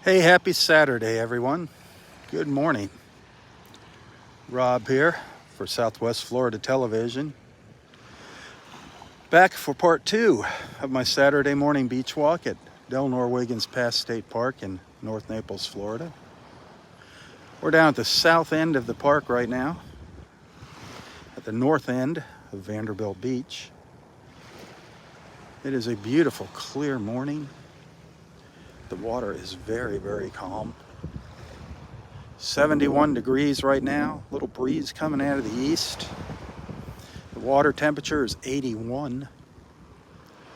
Hey, happy Saturday, everyone. Good morning. Robb here for Southwest Florida Television. Back for part 2 of my Saturday morning beach walk at Delnor-Wiggins Pass State Park in North Naples, Florida. We're down at the south end of the park right now, at the north end of Vanderbilt Beach. It is a beautiful, clear morning. The water is very, very calm. 71 degrees right now, little breeze coming out of the east. The water temperature is 81.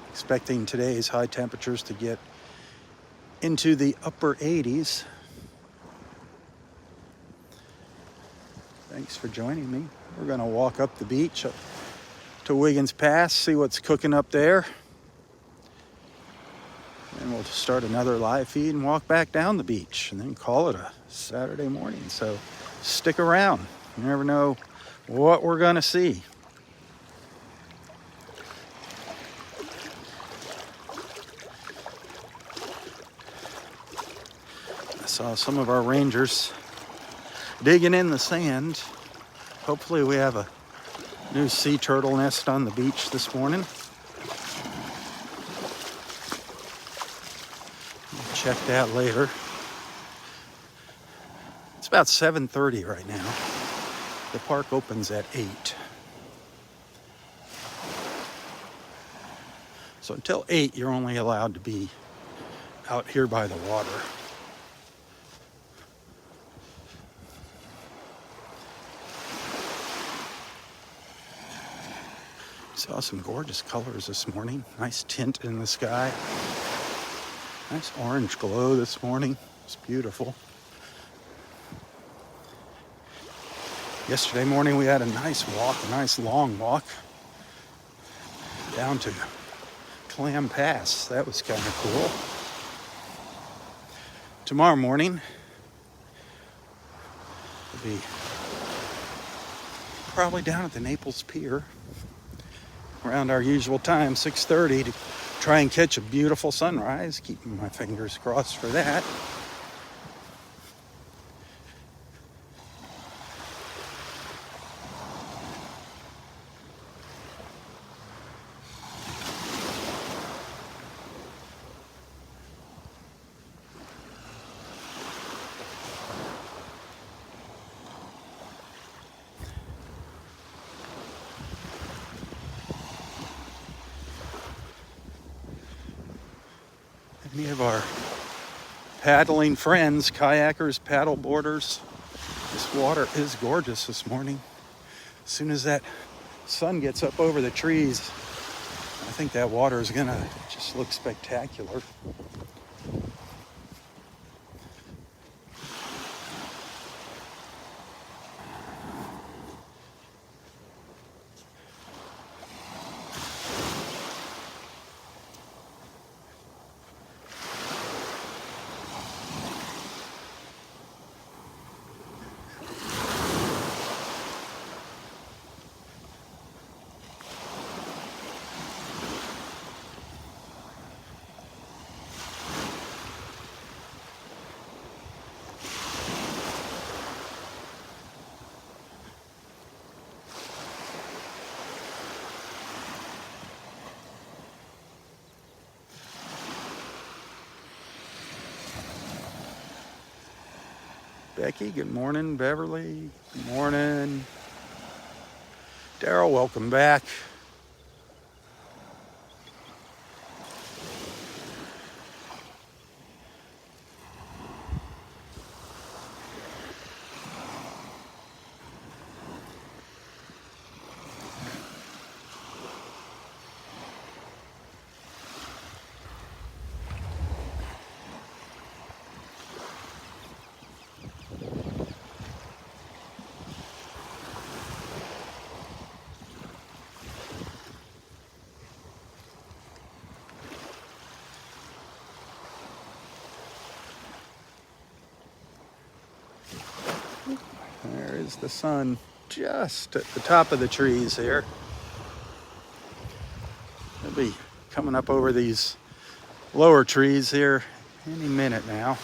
Expecting today's high temperatures to get into the upper 80s. Thanks for joining me. We're going to walk up the beach up to Wiggins Pass, see what's cooking up there. And we'll start another live feed and walk back down the beach and then call it a Saturday morning. So stick around. You never know what we're going to see. I saw some of our rangers digging in the sand. Hopefully we have a new sea turtle nest on the beach this morning. Check that later. It's about 7:30 right now. The park opens at 8. So until 8, you're only allowed to be out here by the water. Saw some gorgeous colors this morning. Nice tint in the sky. Nice orange glow this morning. It's beautiful. Yesterday morning we had a nice walk, a nice long walk down to Clam Pass. That was kind of cool. Tomorrow morning we'll be probably down at the Naples Pier around our usual time, 6:30, to try and catch a beautiful sunrise. Keeping my fingers crossed for that. Any of our paddling friends, kayakers, paddle boarders, this water is gorgeous this morning. As soon as that sun gets up over the trees, I think that water is gonna just look spectacular. Becky, good morning. Beverly, good morning. Daryl, welcome back. There is the sun just at the top of the trees here. It'll be coming up over these lower trees here any minute now.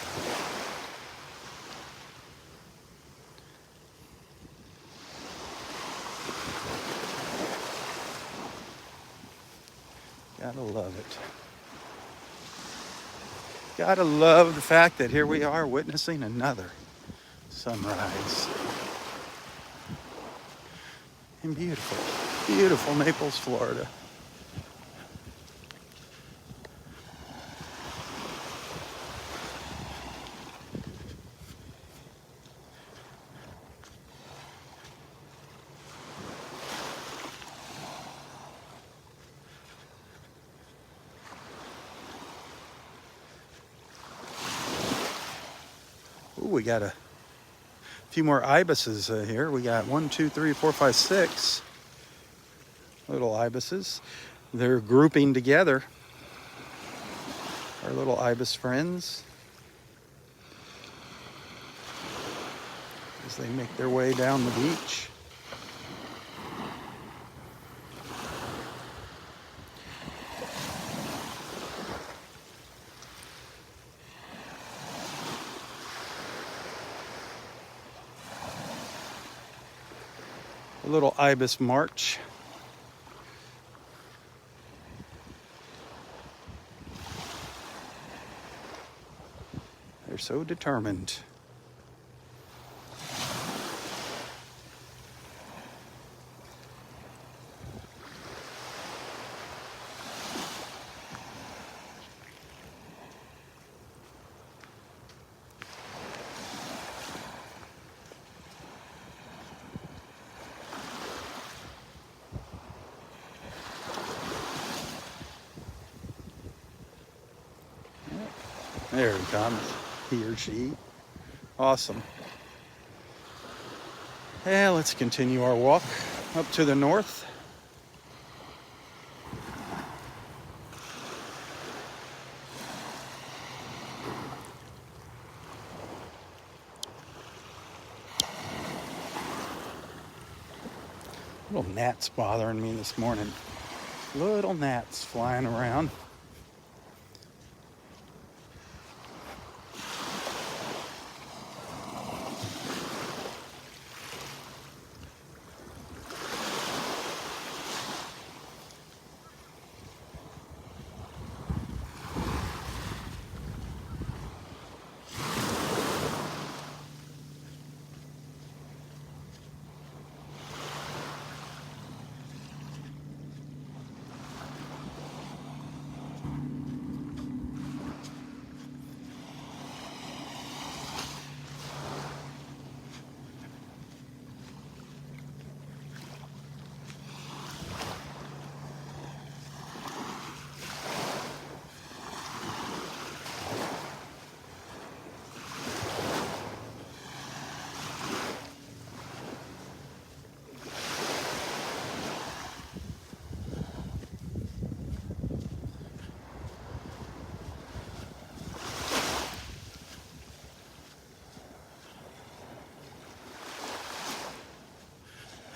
Gotta love it. Gotta love the fact that here we are witnessing another sunrise in beautiful, beautiful Naples, Florida. Ooh, we got a few more ibises here. We got 1, 2, 3, 4, 5, 6 little ibises. They're grouping together. Our little ibis friends, as they make their way down the beach. A little ibis march. They're so determined. There he comes, he or she. Awesome. Yeah, let's continue our walk up to the north. Little gnats bothering me this morning. Little gnats flying around.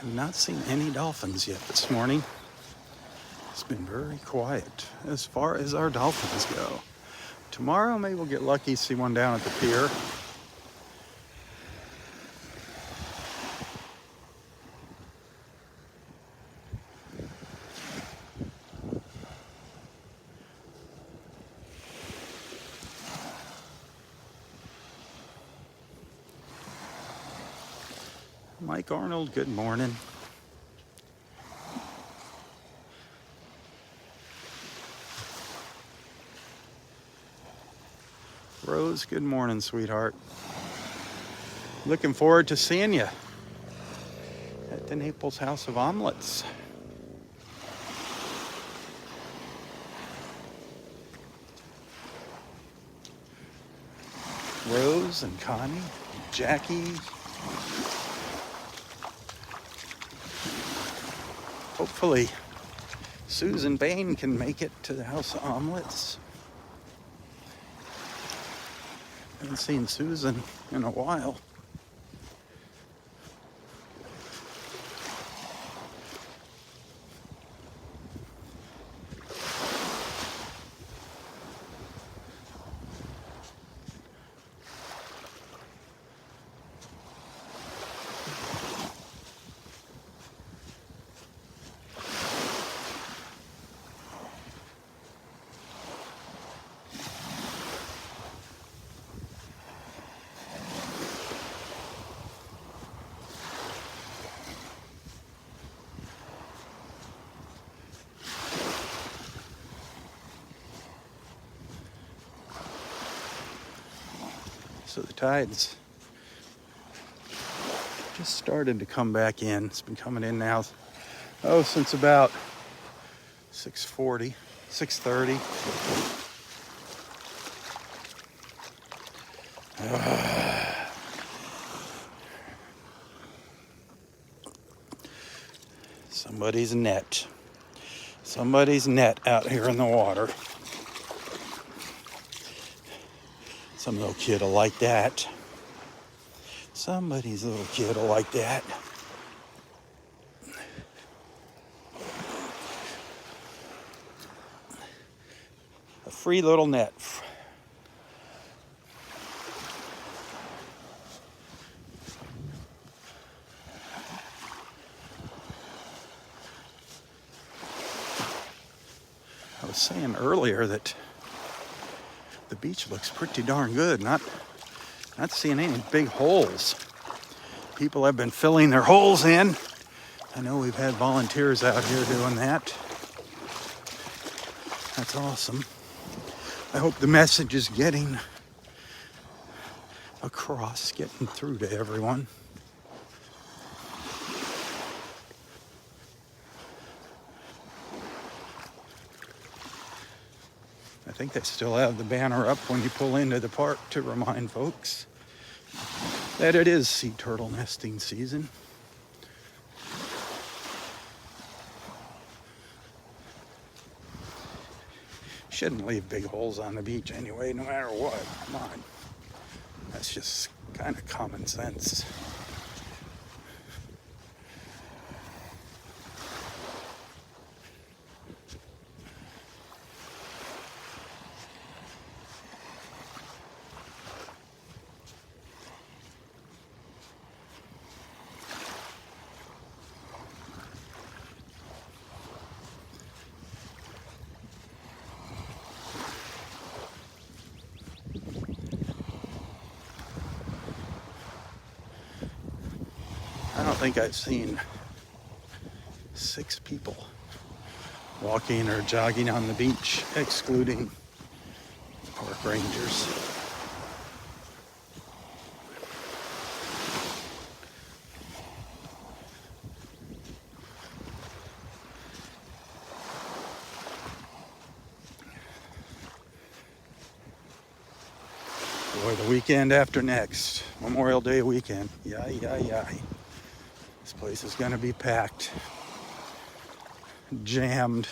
I've not seen any dolphins yet this morning. It's been very quiet as far as our dolphins go. Tomorrow maybe we'll get lucky, see one down at the pier. Mike Arnold, good morning. Rose, good morning, sweetheart. Looking forward to seeing you at the Naples House of Omelets. Rose and Connie, Jackie. Hopefully, Susan Bain can make it to the House of Omelets. Haven't seen Susan in a while. So the tide's just started to come back in. It's been coming in now, since about 6:40, 6:30. Somebody's net. Somebody's net out here in the water. Some little kid will like that. Somebody's little kid will like that. A free little net. I was saying earlier that the beach looks pretty darn good. Not seeing any big holes. People have been filling their holes in. I know we've had volunteers out here doing that. That's awesome. I hope the message is getting across, getting through to everyone. I think they still have the banner up when you pull into the park to remind folks that it is sea turtle nesting season. Shouldn't leave big holes on the beach anyway, no matter what. Come on. That's just kind of common sense. I don't think I've seen 6 people walking or jogging on the beach, excluding park rangers. Boy, the weekend after next, Memorial Day weekend. Yay. This place is going to be packed, jammed.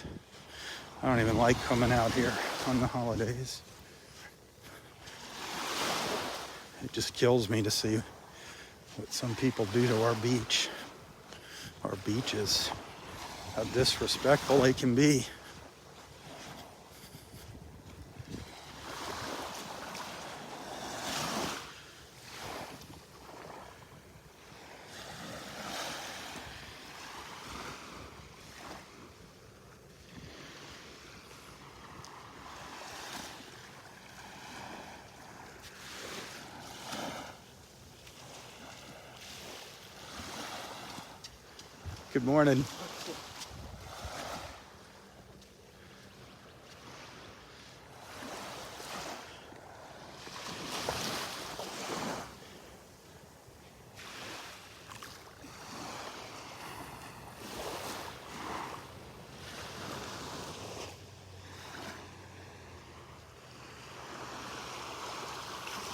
I don't even like coming out here on the holidays. It just kills me to see what some people do to our beach, our beaches, how disrespectful they can be. Good morning.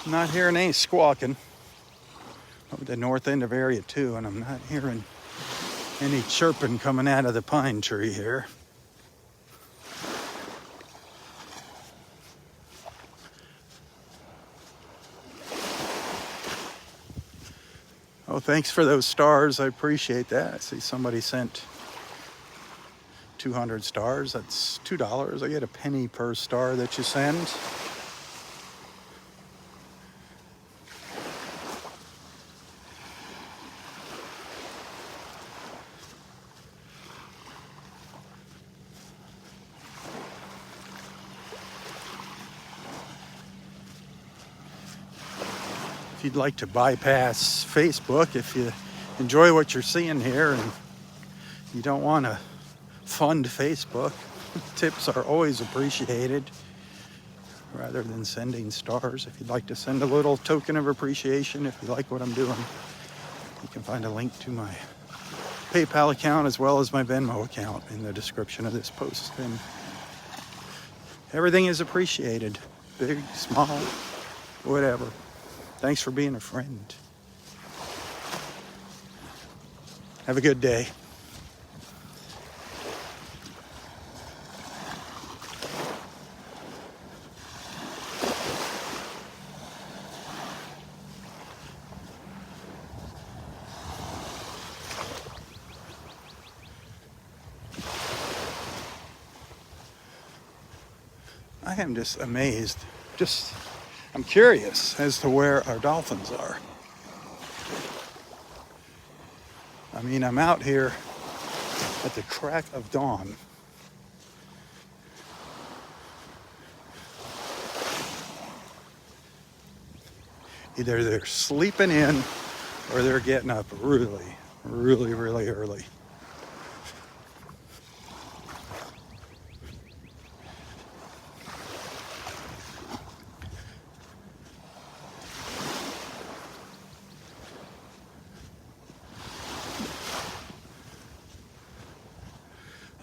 I'm not hearing any squawking over the north end of Area 2, and I'm not hearing any chirping coming out of the pine tree here. Oh, thanks for those stars. I appreciate that. I see somebody sent 200 stars. That's $2. I get a penny per star that you send. If you'd like to bypass Facebook, if you enjoy what you're seeing here and you don't want to fund Facebook, tips are always appreciated. rather than sending stars. If you'd like to send a little token of appreciation, if you like what I'm doing, you can find a link to my PayPal account as well as my Venmo account in the description of this post. And everything is appreciated, big, small, whatever. Thanks for being a friend. Have a good day. I am just amazed. I'm curious as to where our dolphins are. I mean, I'm out here at the crack of dawn. Either they're sleeping in or they're getting up really, really, really early.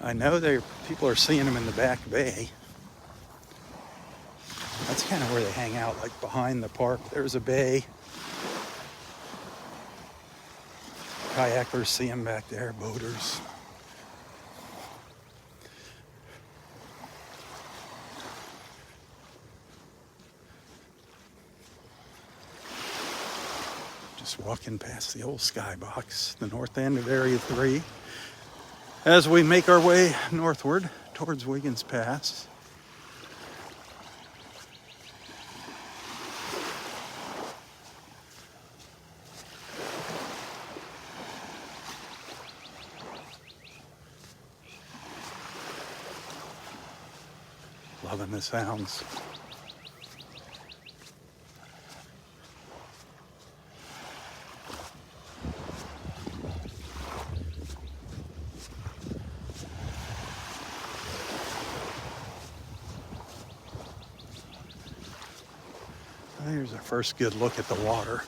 I know people are seeing them in the back bay. That's kind of where they hang out, like behind the park. There's a bay. Kayakers see them back there, boaters. Just walking past the old skybox, the north end of Area 3. As we make our way northward towards Wiggins Pass. Loving the sounds. Here's our first good look at the water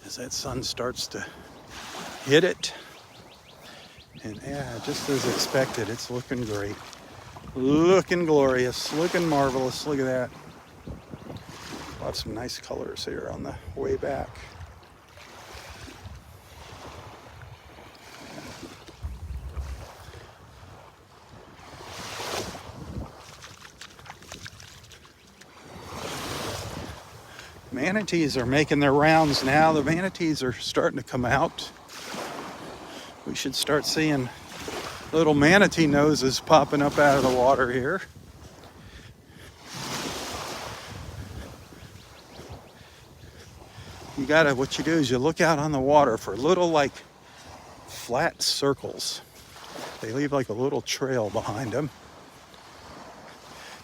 as that sun starts to hit it. And yeah, just as expected, it's looking great. Looking glorious, looking marvelous. Look at that. Got some nice colors here on the way back. Manatees are making their rounds now. The manatees are starting to come out. We should start seeing little manatee noses popping up out of the water here. What you do is you look out on the water for little like flat circles. They leave like a little trail behind them.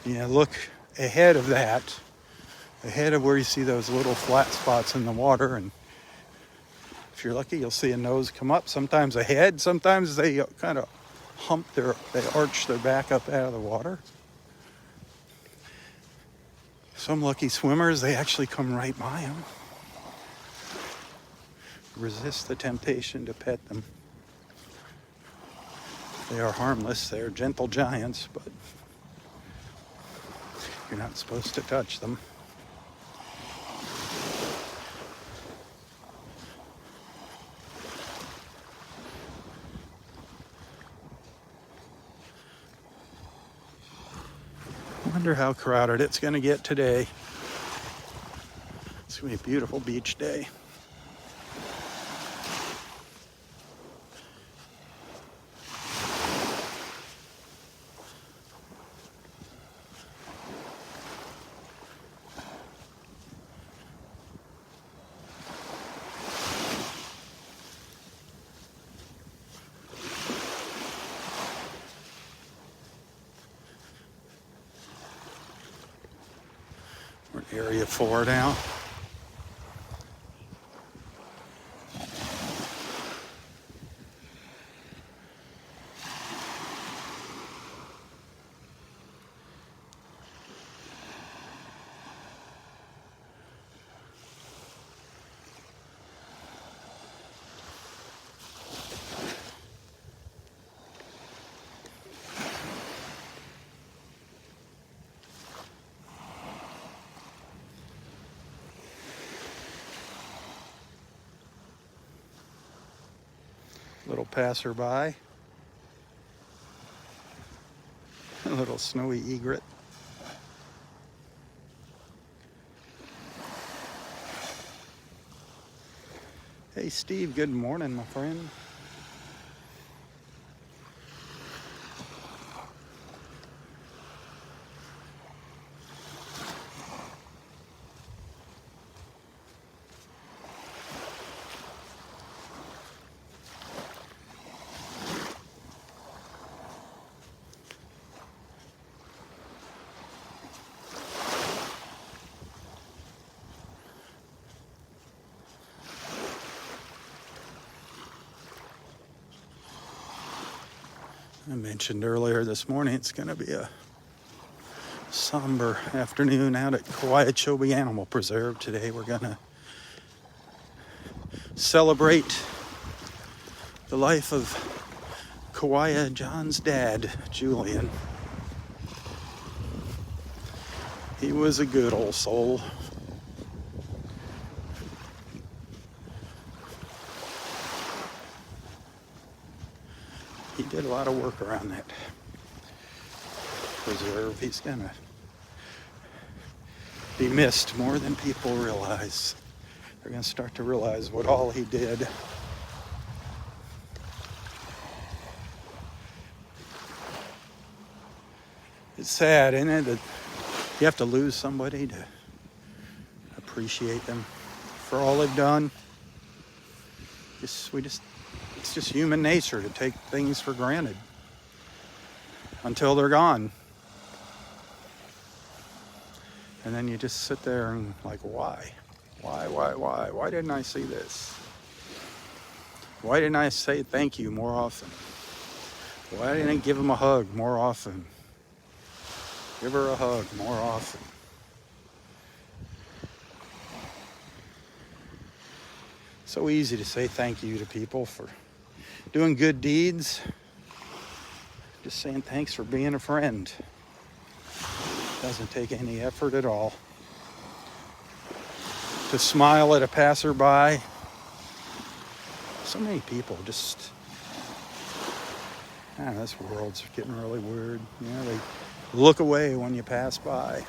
You look ahead of that, ahead of where you see those little flat spots in the water, and if you're lucky, you'll see a nose come up. Sometimes a head, sometimes they kind of they arch their back up out of the water. Some lucky swimmers, they actually come right by them. Resist the temptation to pet them. They are harmless. They're gentle giants, but you're not supposed to touch them. I wonder how crowded it's going to get today. It's going to be a beautiful beach day. We're in Area 4 now. Little passerby. A little snowy egret. Hey Steve, good morning, my friend. I mentioned earlier this morning it's going to be a somber afternoon out at Kauai Animal Preserve. Today we're going to celebrate the life of Kauai John's dad, Julian. He was a good old soul. He did a lot of work around that preserve. He's gonna be missed more than people realize. They're gonna start to realize what all he did. It's sad, isn't it, that you have to lose somebody to appreciate them for all they've done. It's just human nature to take things for granted until they're gone. And then you just sit there and like, why? Why didn't I see this? Why didn't I say thank you more often? Why didn't I give him a hug more often? Give her a hug more often. So easy to say thank you to people for doing good deeds. Just saying thanks for being a friend. Doesn't take any effort at all. To smile at a passerby. So many people just, this world's getting really weird. They look away when you pass by.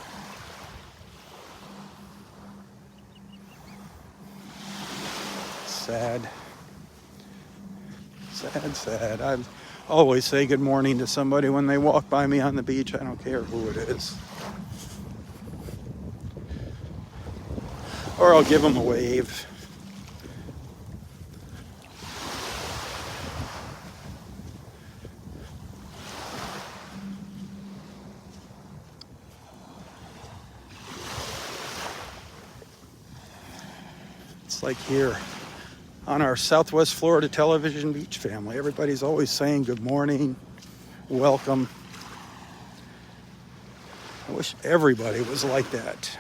Sad. I always say good morning to somebody when they walk by me on the beach. I don't care who it is. Or I'll give them a wave. It's like here on our Southwest Florida television beach family. Everybody's always saying good morning, welcome. I wish everybody was like that.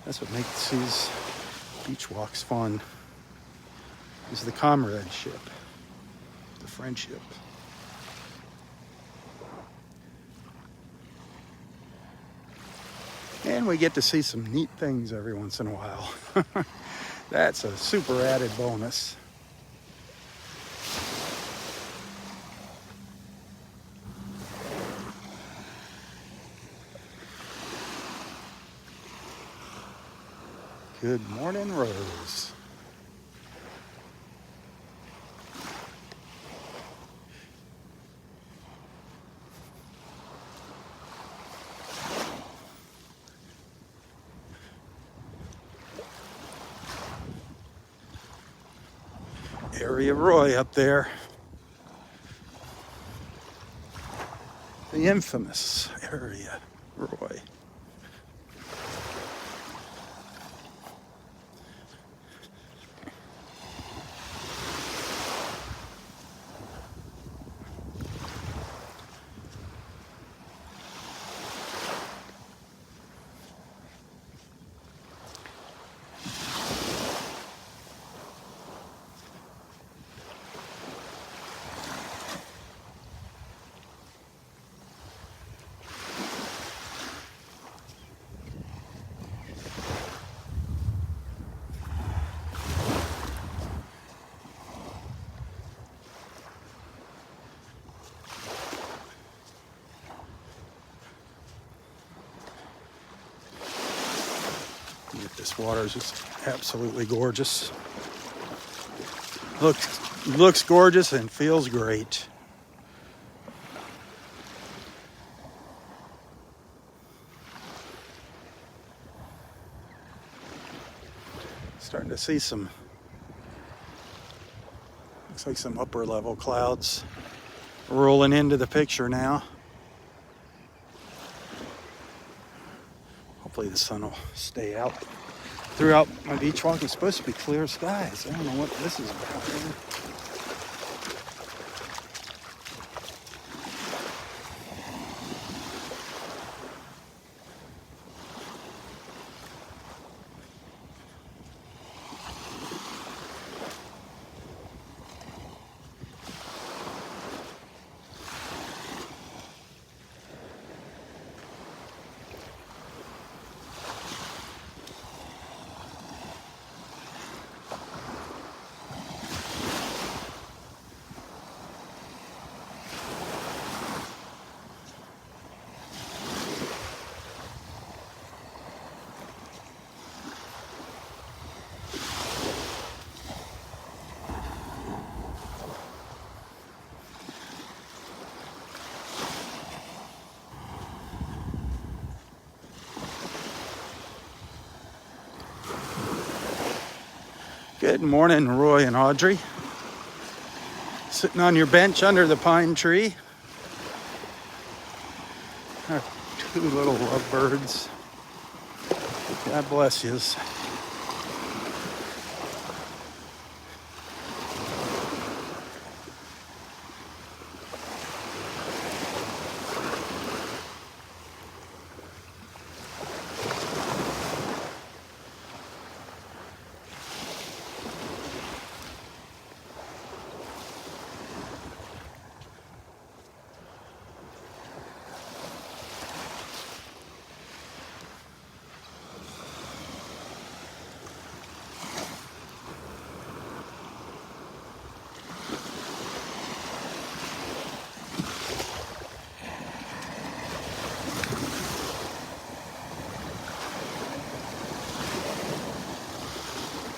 That's what makes these beach walks fun, is the comradeship, the friendship. And we get to see some neat things every once in a while. That's a super added bonus. Good morning, Rose. Area Roy up there. The infamous Area Roy. This water is just absolutely gorgeous. Looks gorgeous and feels great. Starting to see some, looks like some upper level clouds rolling into the picture now. Hopefully the sun will stay out throughout my beach walk. It's supposed to be clear skies. I don't know what this is about. Good morning, Roy and Audrey. Sitting on your bench under the pine tree. Our two little lovebirds. God bless yous.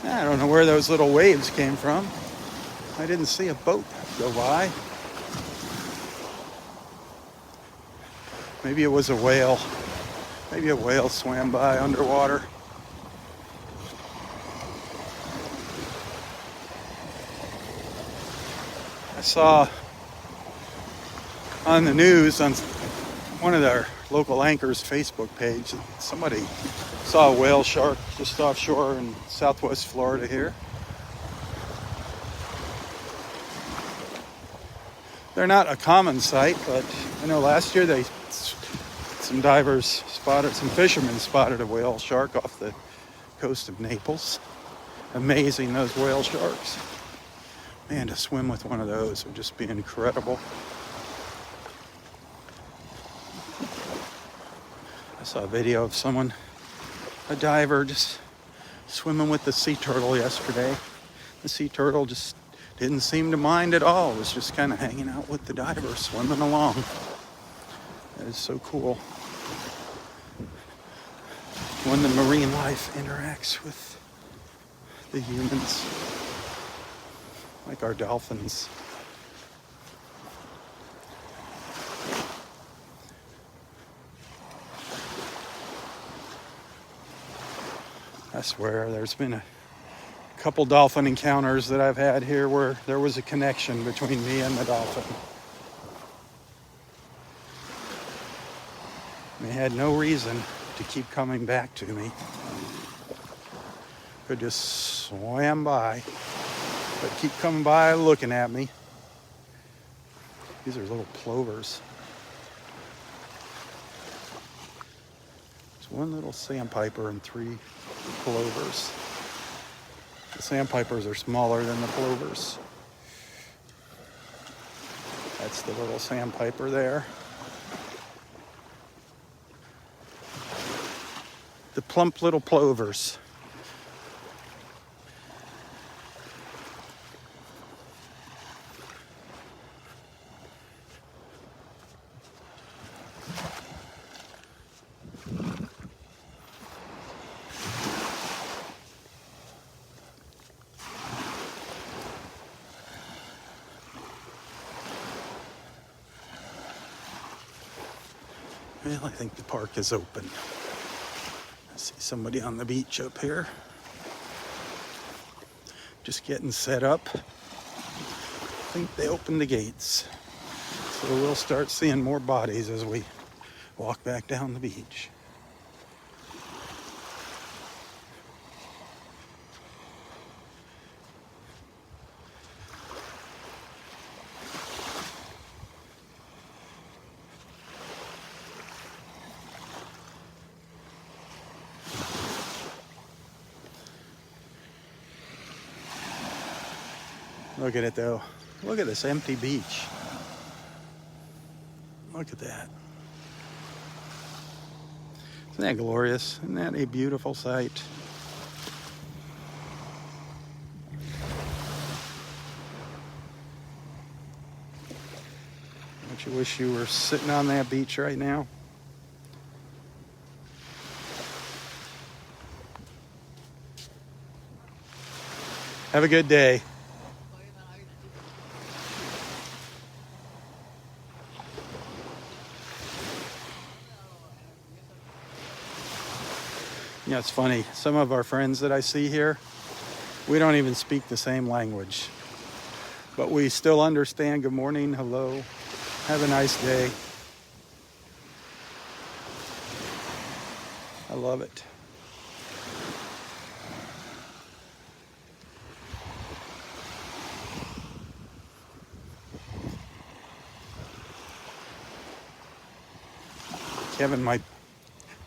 I don't know where those little waves came from. I didn't see a boat go by. Maybe it was a whale. Maybe a whale swam by underwater. I saw on the news on one of our local anchors' Facebook page, somebody saw a whale shark just offshore in southwest Florida here. They're not a common sight, but I know last year some fishermen spotted a whale shark off the coast of Naples. Amazing, those whale sharks. Man, to swim with one of those would just be incredible. I saw a video of a diver just swimming with the sea turtle yesterday. The sea turtle just didn't seem to mind at all. It was just kind of hanging out with the diver, swimming along. That is so cool. When the marine life interacts with the humans, like our dolphins. I swear there's been a couple dolphin encounters that I've had here where there was a connection between me and the dolphin. They had no reason to keep coming back to me. Could just swam by, but keep coming by looking at me. These are little plovers. There's one little sandpiper and 3 plovers. The sandpipers are smaller than the plovers. That's the little sandpiper there. The plump little plovers. Well, I think the park is open. I see somebody on the beach up here. Just getting set up. I think they opened the gates. So we'll start seeing more bodies as we walk back down the beach. Look at it though. Look at this empty beach. Look at that. Isn't that glorious? Isn't that a beautiful sight? Don't you wish you were sitting on that beach right now? Have a good day. Yeah, it's funny. Some of our friends that I see here, we don't even speak the same language. But we still understand good morning, hello, have a nice day. I love it. Kevin might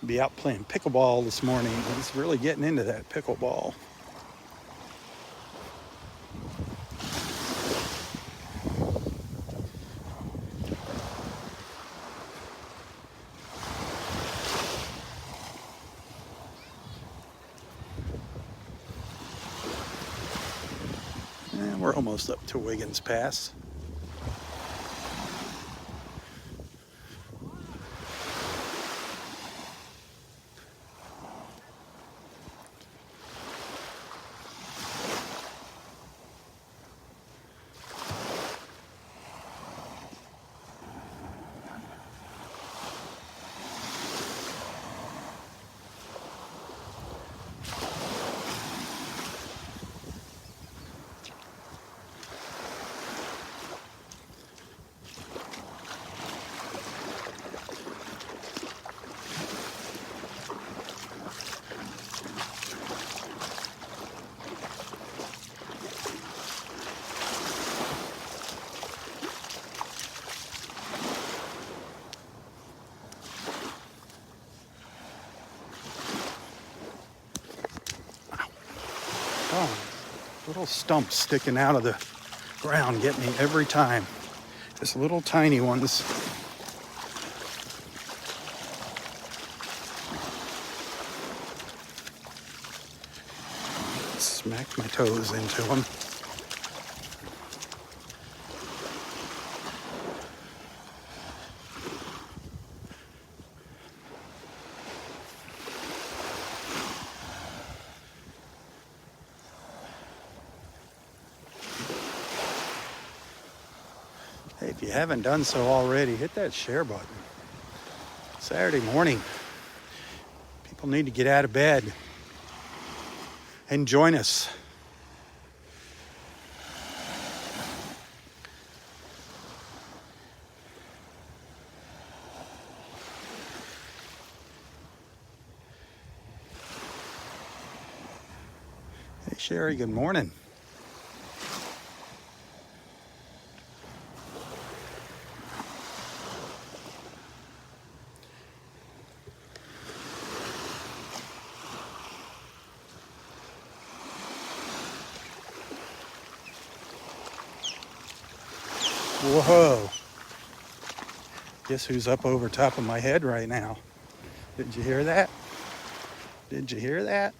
be out playing pickleball this morning. He's really getting into that pickleball. And we're almost up to Wiggins Pass. Oh, little stumps sticking out of the ground get me every time. Just little tiny ones. Smack my toes into them. Hey, if you haven't done so already, hit that share button. Saturday morning, people need to get out of bed and join us. Hey, Sherry, good morning. Whoa. Guess who's up over top of my head right now? Did you hear that? Did you hear that?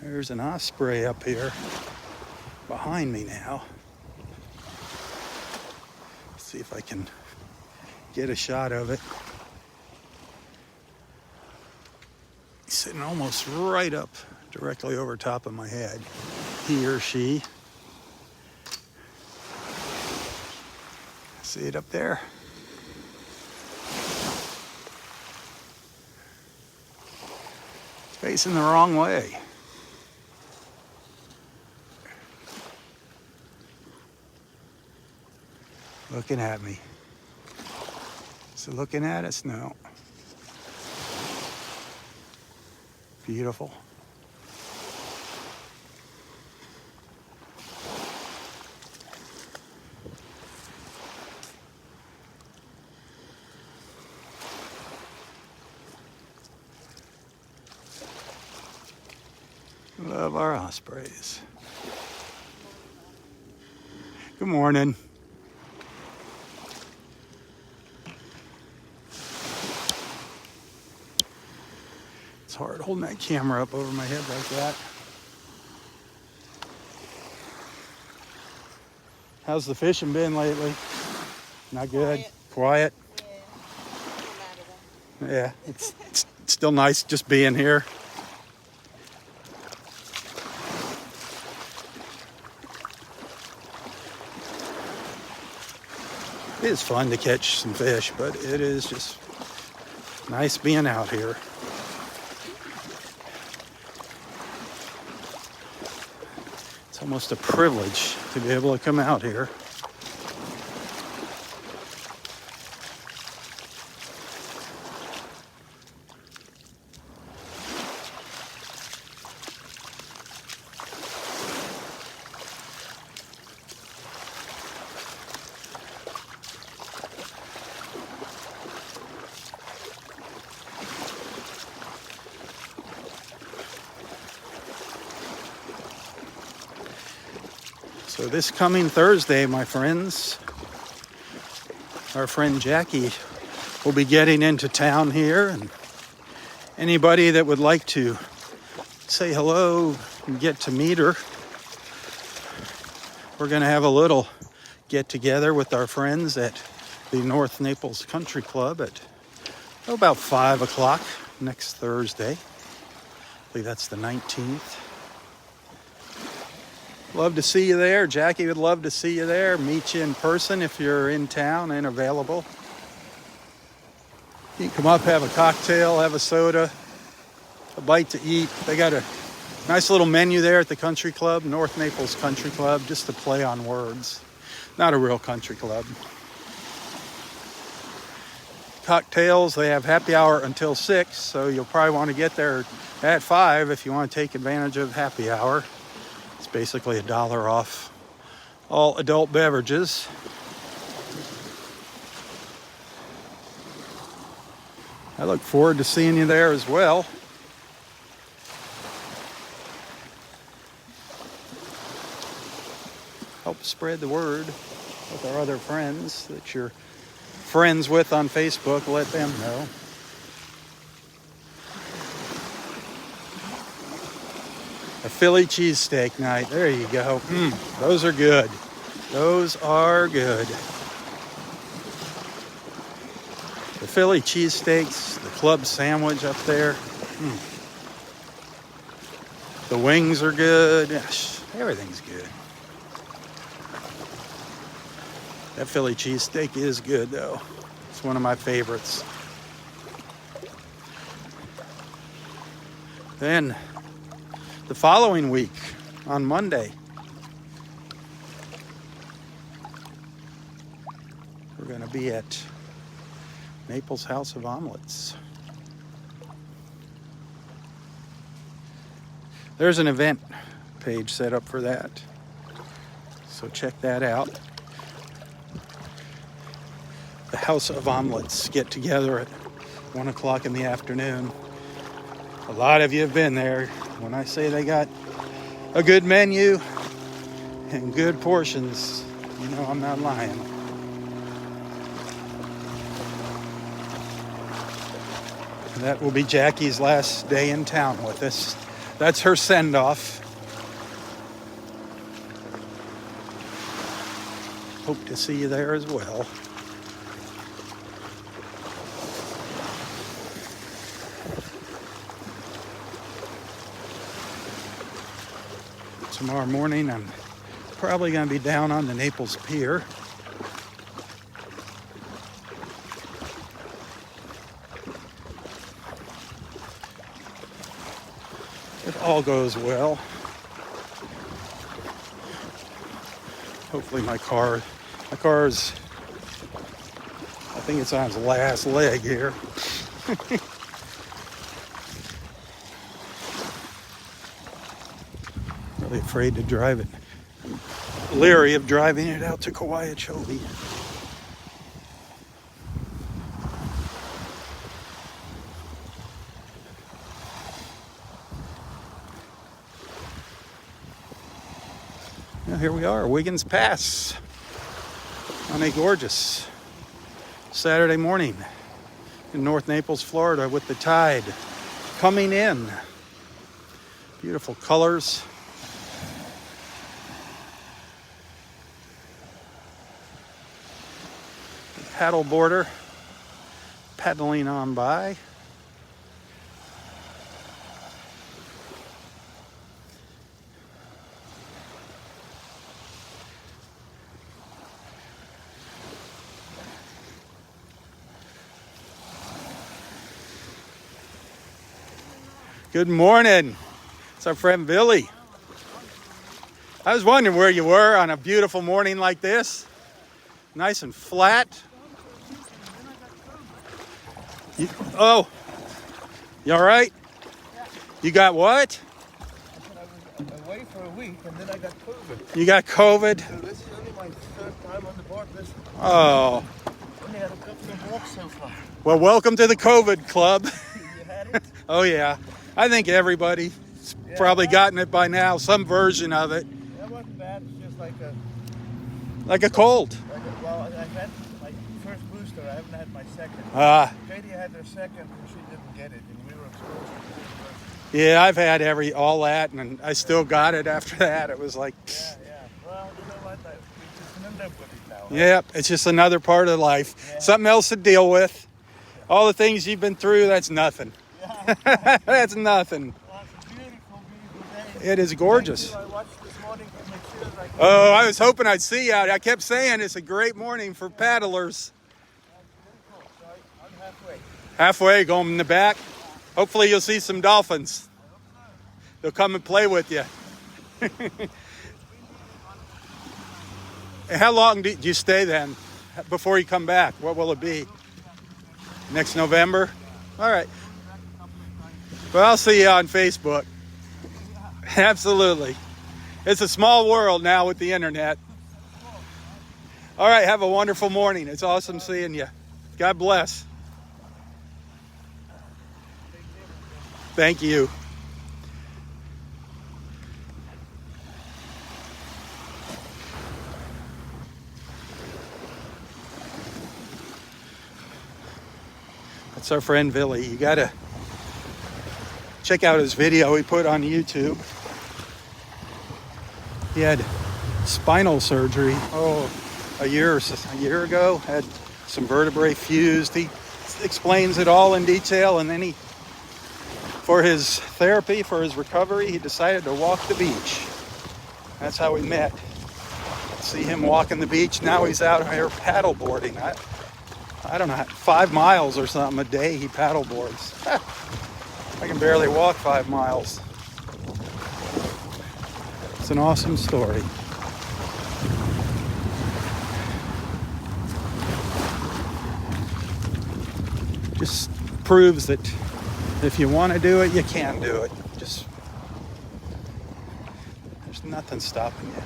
There's an osprey up here behind me now. Let's see if I can get a shot of it. He's sitting almost right up directly over top of my head. He or she. See it up there? Facing the wrong way. Looking at me. Is it looking at us? No. Beautiful. Love our ospreys. Good morning. It's hard holding that camera up over my head like that. How's the fishing been lately? Not good? Quiet? Yeah, it's still nice just being here. It is fun to catch some fish, but it is just nice being out here. It's almost a privilege to be able to come out here. So this coming Thursday, my friends, our friend Jackie will be getting into town here, and anybody that would like to say hello and get to meet her, we're going to have a little get together with our friends at the North Naples Country Club at about 5 o'clock next Thursday. I believe that's the 19th. Love to see you there. Jackie would love to see you there. Meet you in person if you're in town and available. You can come up, have a cocktail, have a soda, a bite to eat. They got a nice little menu there at the country club, North Naples Country Club, just to play on words. Not a real country club. Cocktails, they have happy hour until 6, so you'll probably want to get there at 5 if you want to take advantage of happy hour. It's basically $1 off all adult beverages. I look forward to seeing you there as well. Help spread the word with our other friends that you're friends with on Facebook. Let them know. A Philly cheesesteak night. There you go. Those are good. Those are good. The Philly cheesesteaks, the club sandwich up there. The wings are good. Everything's good. That Philly cheesesteak is good, though. It's one of my favorites. Then the following week, on Monday, we're going to be at Naples House of Omelets. There's an event page set up for that, so check that out. The House of Omelets get together at 1 o'clock in the afternoon. A lot of you have been there. When I say they got a good menu and good portions, you know I'm not lying. And that will be Jackie's last day in town with us. That's her send-off. Hope to see you there as well. Tomorrow morning, I'm probably going to be down on the Naples Pier. if all goes well. Hopefully my car's, I think it's on its last leg here. Really afraid to drive it. I'm leery of driving it out to Kauai-Chobe. Now here we are, Wiggins Pass, on a gorgeous Saturday morning in North Naples, Florida, with the tide coming in. Beautiful colors. The paddle boarder paddling on by. Good morning. It's our friend Billy. I was wondering where you were on a beautiful morning like this. Nice and flat. Oh, you all right? You got what? I was away for a week and then I got COVID. You got COVID? So this is only my third time on the board. Oh. Only had a couple of walks so far. Well, welcome to the COVID club. You had it? Oh, yeah. I think everybody's probably gotten it by now, some version of it. That wasn't bad. It's just like a cold. Well, I've had my first booster. I haven't had my second. Katie had her second and she didn't get it. And we were exposed to it. Yeah, I've had all that, and I still got it after that. It was like... Yeah. Well, you know what? We just can live with it now. Yeah, it's just another part of life. Yeah. Something else to deal with. All the things you've been through, that's nothing. Yeah. That's nothing. Well, it's a beautiful day. It is gorgeous. I watched this morning to make sure I Oh, I was hoping I'd see you out. I kept saying it's a great morning for paddlers. I'm halfway. Halfway, going in the back. Hopefully you'll see some dolphins. They'll come and play with you. How long do you stay then before you come back? What will it be? Next November? All right. Well, I'll see you on Facebook. Absolutely. It's a small world now with the internet. All right, have a wonderful morning. It's awesome seeing you. God bless. Thank you. That's our friend Billy. You gotta check out his video he put on YouTube. He had spinal surgery, a year ago. Had some vertebrae fused. He explains it all in detail, and then for his therapy, for his recovery, he decided to walk the beach. That's how we met. See him walking the beach. Now he's out here paddle boarding. I don't know, 5 miles or something a day he paddle boards. I can barely walk 5 miles. It's an awesome story. Just proves that if you want to do it, you can do it. There's nothing stopping you.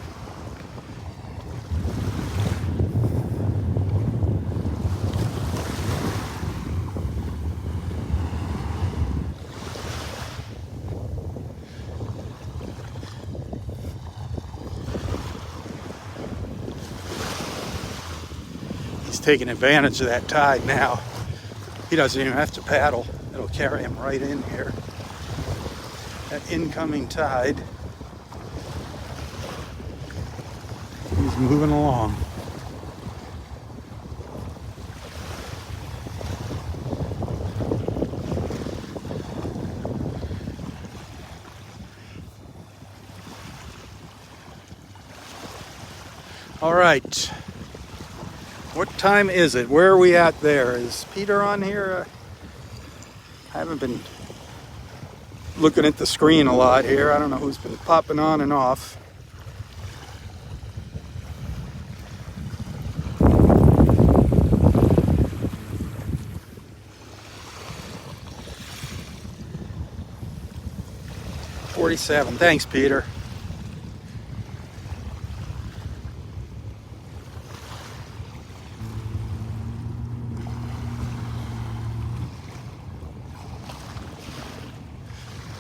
Taking advantage of that tide now. He doesn't even have to paddle. It'll carry him right in here. That incoming tide. He's moving along. All right. What time is it? Where are we at there? Is Peter on here? I haven't been looking at the screen a lot here. I don't know who's been popping on and off. $47. Thanks, Peter.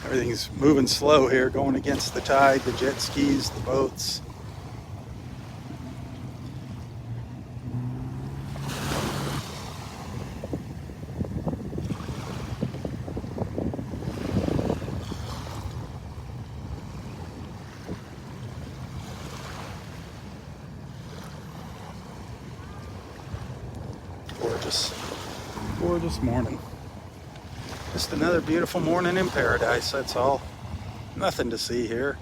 Everything's moving slow here, going against the tide, the jet skis, the boats. Gorgeous, gorgeous morning. Just another beautiful morning in paradise, that's all. Nothing to see here.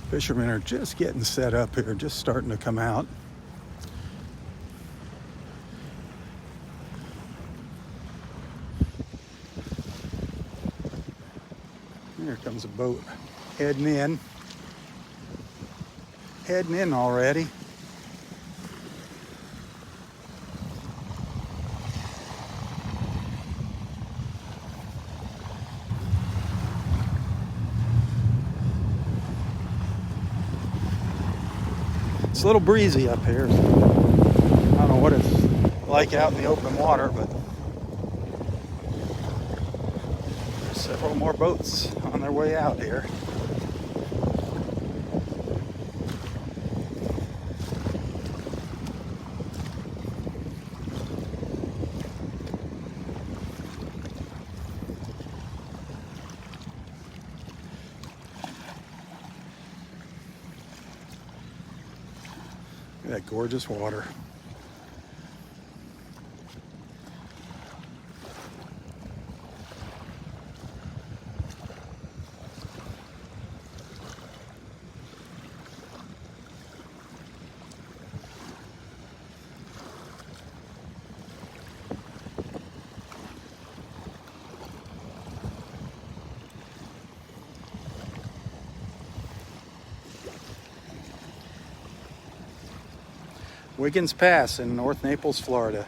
Fishermen are just getting set up here, just starting to come out. Here comes a boat heading in. Heading in already. It's a little breezy up here. I don't know what it's like out in the open water, but there's several more boats on their way out here. That gorgeous water. Wiggins Pass in North Naples, Florida.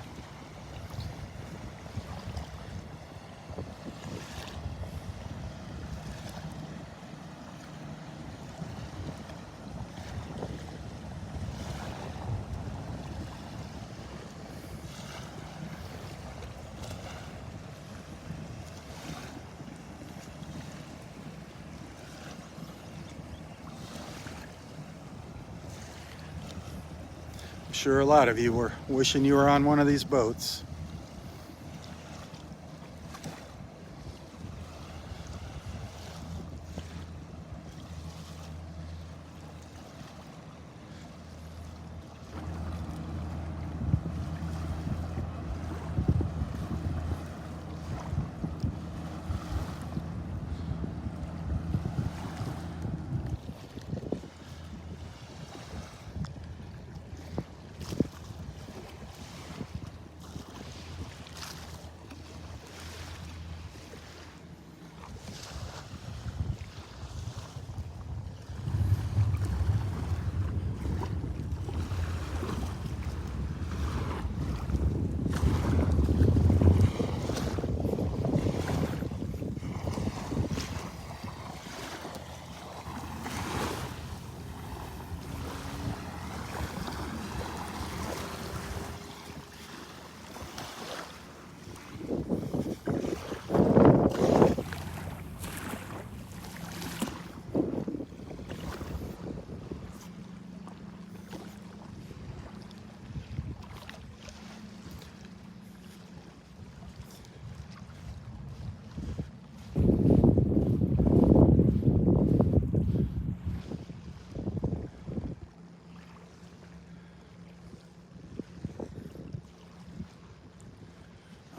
I'm sure a lot of you were wishing you were on one of these boats.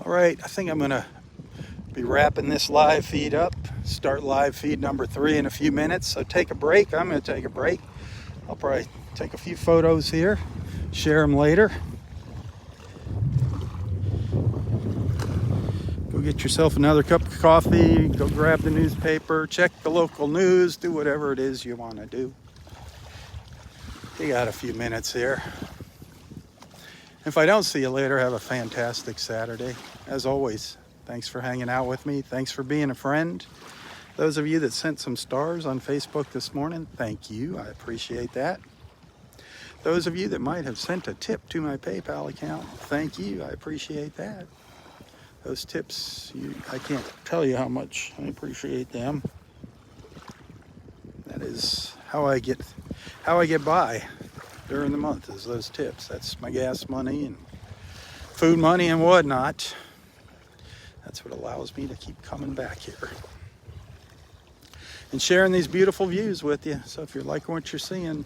right, I think I'm going to be wrapping this live feed up. Start live feed number 3 in a few minutes. So take a break. I'm going to take a break. I'll probably take a few photos here, share them later. Go get yourself another cup of coffee, go grab the newspaper, check the local news, do whatever it is you want to do. You got a few minutes here. If I don't see you later, have a fantastic Saturday. As always, thanks for hanging out with me. Thanks for being a friend. Those of you that sent some stars on Facebook this morning, thank you. I appreciate that. Those of you that might have sent a tip to my PayPal account, thank you. I appreciate that. Those tips, I can't tell you how much I appreciate them. That is how I get by during the month, is those tips. That's my gas money and food money and whatnot. That's what allows me to keep coming back here and sharing these beautiful views with you. So if you're liking what you're seeing,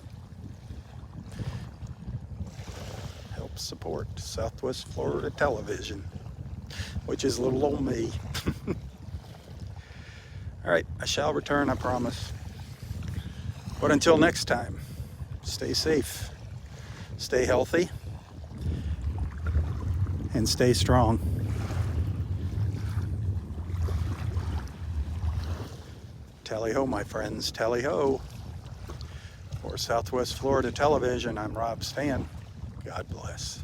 help support Southwest Florida Television, which is little old me. All right, I shall return, I promise. But until next time, stay safe, stay healthy, and stay strong. Tally-ho, my friends, tally-ho. For Southwest Florida Television, I'm Robb Stan. God bless.